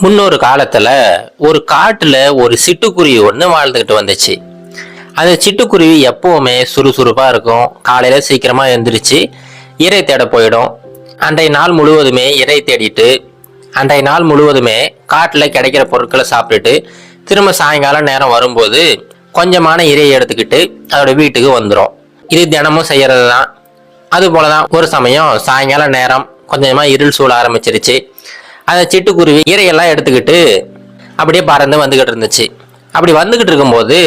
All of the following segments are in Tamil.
முன்னொரு காலத்துல ஒரு காட்டுல ஒரு சிட்டுக்குருவி ஒண்ணு வாழ்ந்துகிட்டு வந்துச்சு. அந்த சிட்டுக்குருவி எப்பவுமே சுறுசுறுப்பா இருக்கும். காலையில சீக்கிரமா எழுந்திரிச்சு இரை தேட போயிடும். அன்றைய நாள் முழுவதுமே இரை தேடிட்டு அன்றைய நாள் முழுவதுமே காட்டுல கிடைக்கிற பொருட்களை சாப்பிட்டுட்டு திரும்ப சாயங்காலம் நேரம் வரும்போது கொஞ்சமான இரையை எடுத்துக்கிட்டு அதோட வீட்டுக்கு வந்துடும். இது தினமும் செய்யறது தான். அது போலதான் ஒரு சமயம் சாயங்காலம் நேரம் கொஞ்சமா இருள் சூழ ஆரம்பிச்சிருச்சு. அந்த சிட்டுக்குருவி இரையெல்லாம் எடுத்துக்கிட்டு அப்படியே பறந்து வந்துகிட்டு இருந்துச்சு. அப்படி வந்துகிட்டு இருக்கும்போது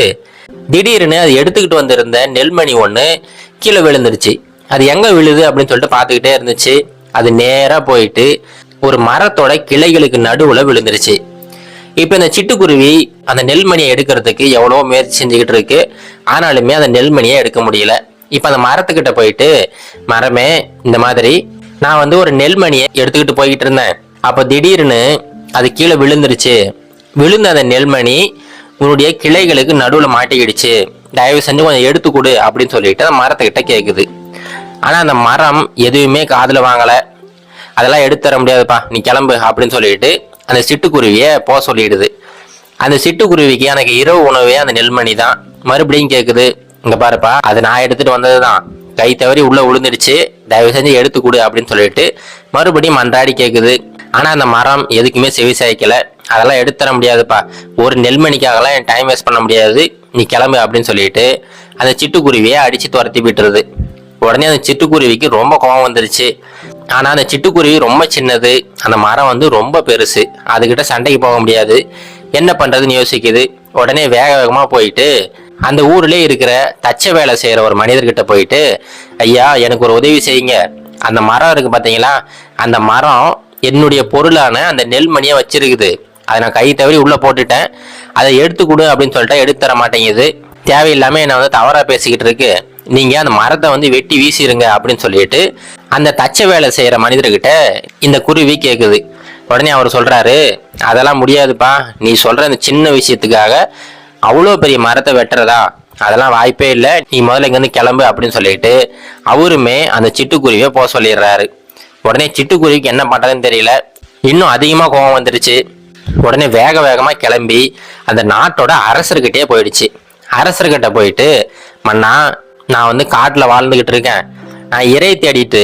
திடீர்னு அது எடுத்துக்கிட்டு வந்திருந்த நெல்மணி ஒன்று கீழே விழுந்துருச்சு. அது எங்க விழுது அப்படின்னு சொல்லிட்டு பார்த்துக்கிட்டே இருந்துச்சு. அது நேராக போயிட்டு ஒரு மரத்தோட கிளைகளுக்கு நடுவுல விழுந்துருச்சு. இப்போ இந்த சிட்டுக்குருவி அந்த நெல்மணியை எடுக்கிறதுக்கு எவ்வளோ முயற்சி செஞ்சுக்கிட்டு இருக்கு. ஆனாலுமே அந்த நெல்மணியை எடுக்க முடியல. இப்போ அந்த மரத்துக்கிட்ட போயிட்டு, மரமே, இந்த மாதிரி நான் ஒரு நெல்மணியை எடுத்துக்கிட்டு போய்கிட்டு இருந்தேன். அப்போ திடீர்னு அது கீழே விழுந்துருச்சு. விழுந்த அந்த நெல்மணி உன்னுடைய கிளைகளுக்கு நடுவில் மாட்டிக்கிடுச்சு. தயவு செஞ்சு கொஞ்சம் எடுத்து கொடு அப்படின்னு சொல்லிட்டு அந்த மரத்துக்கிட்ட கேட்குது. ஆனால் அந்த மரம் எதுவுமே காதில் வாங்கலை. அதெல்லாம் எடுத்து தர முடியாதுப்பா, நீ கிளம்பு அப்படின்னு சொல்லிட்டு அந்த சிட்டுக்குருவியை போக சொல்லிடுது. அந்த சிட்டுக்குருவிக்கு எனக்கு இரவு உணவே அந்த நெல்மணி தான். மறுபடியும் கேட்குது, இங்கே பாருப்பா, அது நான் எடுத்துகிட்டு வந்தது தான், கை தவறி உள்ளே விழுந்துடுச்சு, தயவு செஞ்சு எடுத்து கொடு அப்படின்னு சொல்லிட்டு மறுபடியும் மன்றாடி கேட்குது. ஆனால் அந்த மரம் எதுக்குமே செவி சாய்க்கலை. அதெல்லாம் எடுத்து தர முடியாதுப்பா, ஒரு நெல்மணிக்காகலாம் என் டைம் வேஸ்ட் பண்ண முடியாது, நீ கிளம்பு அப்படின்னு சொல்லிட்டு அந்த சிட்டுக்குருவியை அடித்து துரத்தி விட்டுருது. உடனே அந்த சிட்டுக்குருவிக்கு ரொம்ப கோபம் வந்துருச்சு. ஆனால் அந்த சிட்டுக்குருவி ரொம்ப சின்னது, அந்த மரம் ரொம்ப பெருசு, அதுக்கிட்ட சண்டைக்கு போக முடியாது. என்ன பண்ணுறதுன்னு யோசிக்குது. உடனே வேக வேகமாக போயிட்டு அந்த ஊர்லேயே இருக்கிற தச்ச வேலை செய்கிற ஒரு மனிதர்கிட்ட போயிட்டு, ஐயா எனக்கு ஒரு உதவி செய்யுங்க, அந்த மரம் இருக்கு பார்த்தீங்களா, அந்த மரம் என்னுடைய பொருளான அந்த நெல்மணியை வச்சிருக்குது, அதை நான் கை தவறி உள்ளே போட்டுட்டேன், அதை எடுத்து கொடு அப்படின்னு சொல்லிட்டா எடுத்து தர மாட்டேங்குது, தேவையில்லாமல் என்னை தவறாக பேசிக்கிட்டு இருக்கு, நீங்கள் அந்த மரத்தை வெட்டி வீசிடுங்க அப்படின்னு சொல்லிட்டு அந்த தச்ச வேலை செய்கிற மனிதர்கிட்ட இந்த குருவி கேட்குது. உடனே அவர் சொல்கிறாரு, அதெல்லாம் முடியாதுப்பா, நீ சொல்கிற அந்த சின்ன விஷயத்துக்காக அவ்வளோ பெரிய மரத்தை வெட்டுறதா, அதெல்லாம் வாய்ப்பே இல்லை, நீ முதல்ல இங்கேருந்து கிளம்பு அப்படின்னு சொல்லிட்டு அவருமே அந்த சிட்டுக்குருவியை போக சொல்லிடுறாரு. உடனே சிட்டுக்குருவிக்கு என்ன பண்ணுறதுன்னு தெரியல, இன்னும் அதிகமாக கோபம் வந்துடுச்சு. உடனே வேக வேகமாக கிளம்பி அந்த நாட்டோட அரசர்கிட்டே போயிடுச்சு. அரசர்கிட்ட போயிட்டு, மன்னா, நான் காட்டில் வாழ்ந்துக்கிட்டு இருக்கேன், நான் இறை தேடிட்டு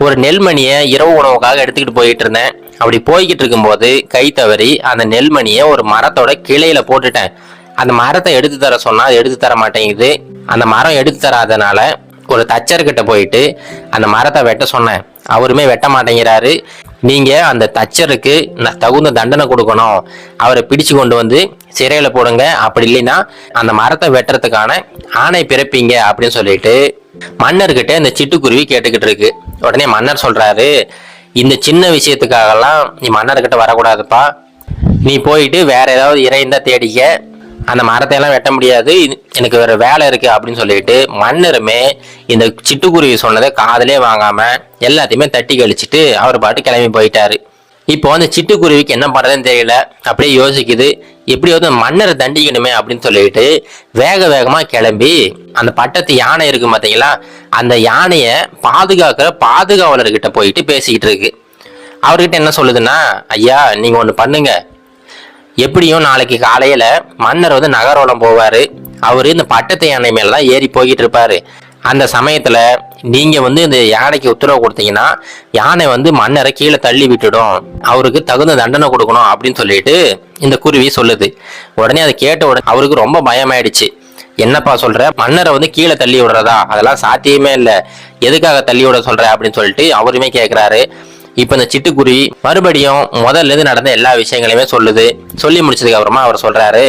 ஒரு நெல்மணியை இரவு உணவுக்காக எடுத்துக்கிட்டு போயிட்டு இருந்தேன். அப்படி போய்கிட்டு இருக்கும்போது கை தவறி அந்த நெல்மணியை ஒரு மரத்தோட கிளையில போட்டுட்டேன். அந்த மரத்தை எடுத்து தர சொன்னா அது எடுத்து தர மாட்டேங்குது. அந்த மரம் எடுத்து தராதனால ஒரு தச்சர்கிட்ட போயிட்டு அந்த மரத்தை வெட்ட சொன்னேன், அவருமே வெட்ட மாட்டேங்கிறாரு. நீங்க அந்த தச்சருக்கு தகுந்த தண்டனை கொடுக்கணும், அவரை பிடிச்சு கொண்டு சிறையில போடுங்க, அப்படி இல்லைன்னா அந்த மரத்தை வெட்டுறதுக்கான ஆணை பிறப்பீங்க அப்படின்னு சொல்லிட்டு மன்னர்கிட்ட இந்த சிட்டுக்குருவி கேட்டுக்கிட்டு இருக்கு. உடனே மன்னர் சொல்றாரு, இந்த சின்ன விஷயத்துக்காகலாம் நீ மன்னர்கிட்ட வரக்கூடாதுப்பா, நீ போயிட்டு வேற ஏதாவது இறைந்தா தேடிக்க, அந்த மரத்தை எல்லாம் வெட்ட முடியாது, எனக்கு வேற வேலை இருக்கு அப்படின்னு சொல்லிட்டு மன்னருமே இந்த சிட்டுக்குருவி சொன்னதை காதலே வாங்காம எல்லாத்தையுமே தட்டி கழிச்சிட்டு அவர் பாட்டு கிளம்பி போயிட்டாரு. இப்போ அந்த சிட்டுக்குருவிக்கு என்ன பண்றதுன்னு தெரியல, அப்படியே யோசிக்குது, எப்படியாவது மன்னரை தண்டிக்கணுமே அப்படின்னு சொல்லிட்டு வேக வேகமா கிளம்பி அந்த பட்டத்து யானை இருக்கு பார்த்தீங்களா, அந்த யானையை பாதுகாக்கிற பாதுகாவலர்கிட்ட போயிட்டு பேசிக்கிட்டு இருக்கு. அவர்கிட்ட என்ன சொல்லுதுன்னா, ஐயா நீங்க ஒன்று பண்ணுங்க, எப்படியும் நாளைக்கு காலையில மன்னர் நகரோலம் போவாரு, அவரு இந்த பட்டத்து யானை மேலதான் ஏறி போய்கிட்டு இருப்பாரு, அந்த சமயத்துல நீங்க இந்த யானைக்கு உத்தரவு கொடுத்தீங்கன்னா யானை மன்னரை கீழே தள்ளி விட்டுடும், அவருக்கு தகுந்த தண்டனை கொடுக்கணும் அப்படின்னு சொல்லிட்டு இந்த குருவி சொல்லுது. உடனே அதை கேட்ட உடனே அவருக்கு ரொம்ப பயமாயிடுச்சு. என்னப்பா சொல்ற, மன்னரை கீழே தள்ளி விடுறதா, அதெல்லாம் சாத்தியமே இல்லை, எதுக்காக தள்ளி விட சொல்ற அப்படின்னு சொல்லிட்டு அவருமே கேட்கிறாரு. இப்ப இந்த சிட்டுக்குருவி மறுபடியும் முதல்ல இருந்து நடந்த எல்லா விஷயங்களையுமே சொல்லுது. சொல்லி முடிச்சதுக்கு அப்புறமா அவர் சொல்றாரு,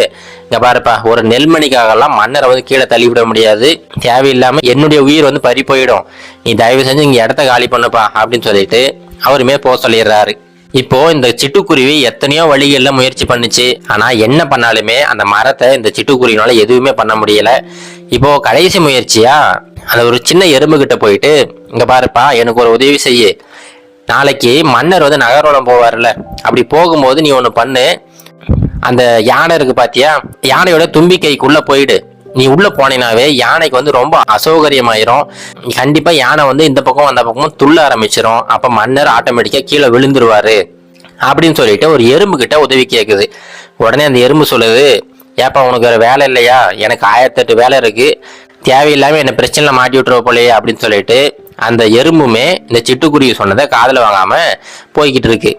இங்க பாருப்பா, ஒரு நெல்மணிக்காகலாம் மன்னரை கீழே தள்ளி விட முடியாது, தேவையில்லாம என்னுடைய உயிர் பறி போயிடும், நீ தயவு செஞ்சு இங்க இடத்த காலி பண்ணுப்பா அப்படின்னு சொல்லிட்டு அவருமே போக சொல்லிடுறாரு. இப்போ இந்த சிட்டுக்குருவி எத்தனையோ வழிகள்ல முயற்சி பண்ணுச்சு, ஆனா என்ன பண்ணாலுமே அந்த மரத்தை இந்த சிட்டுக்குருவினால எதுவுமே பண்ண முடியல. இப்போ கடைசி முயற்சியா அந்த ஒரு சின்ன எறும்பு கிட்ட போயிட்டு, இங்க பாருப்பா, எனக்கு ஒரு உதவி செய்யு, நாளைக்கு மன்னர் நகரோலம் போவார்ல, அப்படி போகும்போது நீ ஒன்று பண்ணு, அந்த யானை இருக்கு பாத்தியா, யானையோட தும்பிக்கைக்குள்ள போயிடு, நீ உள்ள போனீனாவே யானைக்கு ரொம்ப அசௌகரியமாயிரும், கண்டிப்பா யானை இந்த பக்கம் அந்த பக்கமும் துள்ள ஆரம்பிச்சிடும், அப்ப மன்னர் ஆட்டோமேட்டிக்கா கீழே விழுந்துருவாரு அப்படின்னு சொல்லிட்டு ஒரு எறும்பு கிட்ட உதவி கேட்குது. உடனே அந்த எறும்பு சொல்லுது, ஏப்பா உனக்கு வேற வேலை இல்லையா, எனக்கு 1008 வேலை இருக்கு, தேவையில்லாம என்ன பிரச்சனைல மாட்டி விட்டுருவ போலையே அப்படின்னு சொல்லிட்டு அந்த எறும்புமே இந்த சிட்டுக்குருவி சொன்னதை காதுல வாங்காம போய்கிட்டு இருக்கு.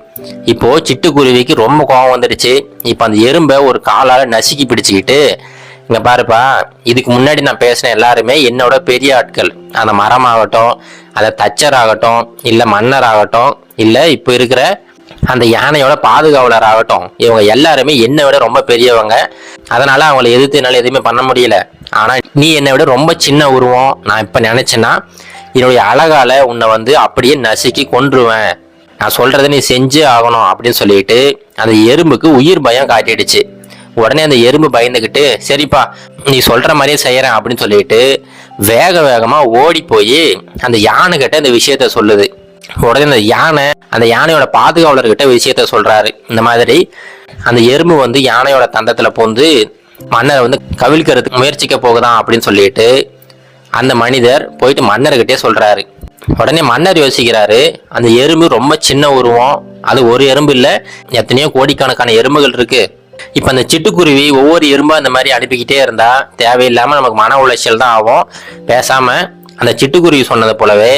இப்போ சிட்டுக்குருவிக்கு ரொம்ப கோபம் வந்துடுச்சு. இப்போ அந்த எறும்பை ஒரு காலால நசுக்கி பிடிச்சுக்கிட்டு, இங்க பாருப்பா, இதுக்கு முன்னாடி நான் பேசின எல்லாருமே என்னோட பெரிய ஆட்கள். அந்த மரம் ஆகட்டும், அந்த தச்சர் ஆகட்டும், இல்ல மன்னர் ஆகட்டும், இல்ல இப்ப இருக்கிற அந்த யானையோட பாதுகாவலர் ஆகட்டும், இவங்க எல்லாருமே என்னை விட ரொம்ப பெரியவங்க. அதனால அவங்களை எதிர்த்து என்னால எதுவுமே பண்ண முடியல. ஆனா நீ என்னை விட ரொம்ப சின்ன உருவம். நான் இப்ப நினைச்சேன்னா என்னுடைய அழகால உன்னை அப்படியே நசுக்கி கொன்றுவேன். நான் சொல்றதை நீ செஞ்சே ஆகணும் அப்படின்னு சொல்லிட்டு அந்த எறும்புக்கு உயிர் பயம் காட்டிடுச்சு. உடனே அந்த எறும்பு பயந்துக்கிட்டு, சரிப்பா நீ சொல்ற மாதிரியே செய்யறேன் அப்படின்னு சொல்லிட்டு வேக வேகமா ஓடி போய் அந்த யானை கிட்ட இந்த விஷயத்த சொல்லுது. உடனே அந்த யானையோட பாதுகாவலர்கிட்ட விஷயத்த சொல்றாரு. இந்த மாதிரி அந்த எறும்பு யானையோட தந்தத்துல போந்து மன்னரை கவிழ்க்கிறதுக்கு முயற்சிக்க போகுதான் அப்படின்னு சொல்லிட்டு அந்த மனிதர் போயிட்டு மன்னர்கிட்டே சொல்றாரு. உடனே மன்னர் யோசிக்கிறாரு, அந்த எறும்பு ரொம்ப சின்ன உருவம், அது ஒரு எறும்பு இல்ல, எத்தனையோ கோடிக்கணக்கான எறும்புகள் இருக்கு. இப்ப அந்த சிட்டுக்குருவி ஒவ்வொரு எறும்பா இந்த மாதிரி அனுப்பிக்கிட்டே இருந்தா தேவையில்லாம நமக்கு மன உளைச்சல் தான் ஆகும். பேசாம அந்த சிட்டுக்குருவி சொன்னது போலவே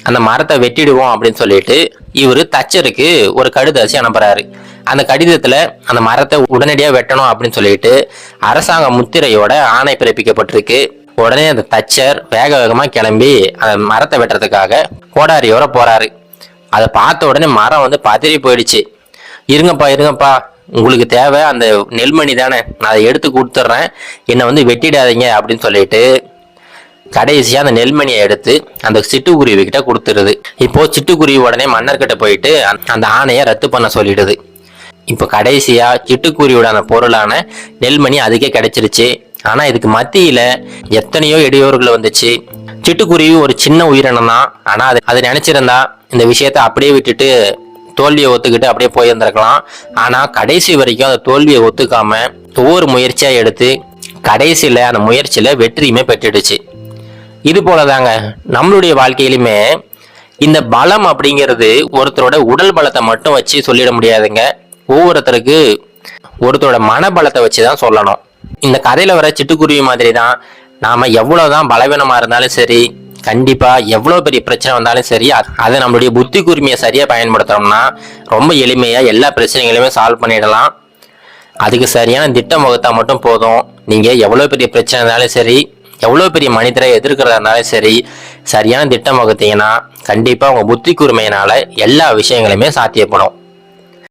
அந்த மரத்தை வெட்டிடுவோம் அப்படின்னு சொல்லிட்டு இவரு தச்சருக்கு ஒரு கடிதம் அனுப்புறாரு. அந்த கடிதத்துல அந்த மரத்தை உடனடியாக வெட்டணும் அப்படின்னு சொல்லிட்டு அரசாங்க முத்திரையோட ஆணை பிறப்பிக்கப்பட்டிருக்கு. உடனே அந்த தச்சர் வேக வேகமா கிளம்பி அந்த மரத்தை வெட்டுறதுக்காக கோடாரியோட போறாரு. அதை பார்த்த உடனே மரம் பதறி போயிடுச்சு. இருங்கப்பா, உங்களுக்கு தேவை அந்த நெல்மணி தானே, நான் அதை எடுத்து கொடுத்துட்றேன், என்னை வெட்டிடாதீங்க அப்படின்னு சொல்லிட்டு கடைசியா அந்த நெல்மணியை எடுத்து அந்த சிட்டுக்குருவி கிட்ட கொடுத்துருது. இப்போ சிட்டுக்குருவி உடனே மன்னர்கிட்ட போயிட்டு அந்த ஆணையை ரத்து பண்ண சொல்லிடுது. இப்போ கடைசியா சிட்டுக்குருவியோட அந்த பொருளான நெல்மணி அதுக்கே கிடைச்சிருச்சு. ஆனா இதுக்கு மத்தியில எத்தனையோ இடையூறுகள் வந்துச்சு. சிட்டுக்குருவி ஒரு சின்ன உயிரினம் தான். ஆனா அது நினைச்சிருந்தா இந்த விஷயத்த அப்படியே விட்டுட்டு தோல்வியை ஒத்துக்கிட்டு அப்படியே போயிருந்திருக்கலாம். ஆனா கடைசி வரைக்கும் அந்த தோல்வியை ஒத்துக்காம ஒவ்வொரு முயற்சியா எடுத்து கடைசியில அந்த முயற்சியில வெற்றியுமே பெற்றுடுச்சு. இது போலதாங்க நம்மளுடைய வாழ்க்கையிலுமே இந்த பலம் அப்படிங்கிறது ஒருத்தரோட உடல் பலத்தை மட்டும் வச்சு சொல்லிட முடியாதுங்க. ஒருத்தரோட மனபலத்தை வச்சுதான் சொல்லணும். இந்த கதையில வர சிட்டுக்குருவி மாதிரி தான் நாம எவ்வளவுதான் பலவீனமா இருந்தாலும் சரி, கண்டிப்பா எவ்வளவு பெரிய பிரச்சனை வந்தாலும் சரி, அதை நம்மளுடைய புத்தி கூர்மையை சரியா பயன்படுத்தணும்னா ரொம்ப எளிமையா எல்லா பிரச்சனைகளையுமே சால்வ் பண்ணிடலாம். அதுக்கு சரியான திட்டம் வகுத்தா மட்டும் போதும். நீங்க எவ்வளவு பெரிய பிரச்சனை இருந்தாலும் சரி, எவ்வளவு பெரிய மனிதரை எதிர்க்கிறதா இருந்தாலும் சரி, சரியான திட்டம் வகுத்தீங்கன்னா கண்டிப்பா உங்க புத்தி கூர்மையினால எல்லா விஷயங்களுமே சாத்தியப்படும்.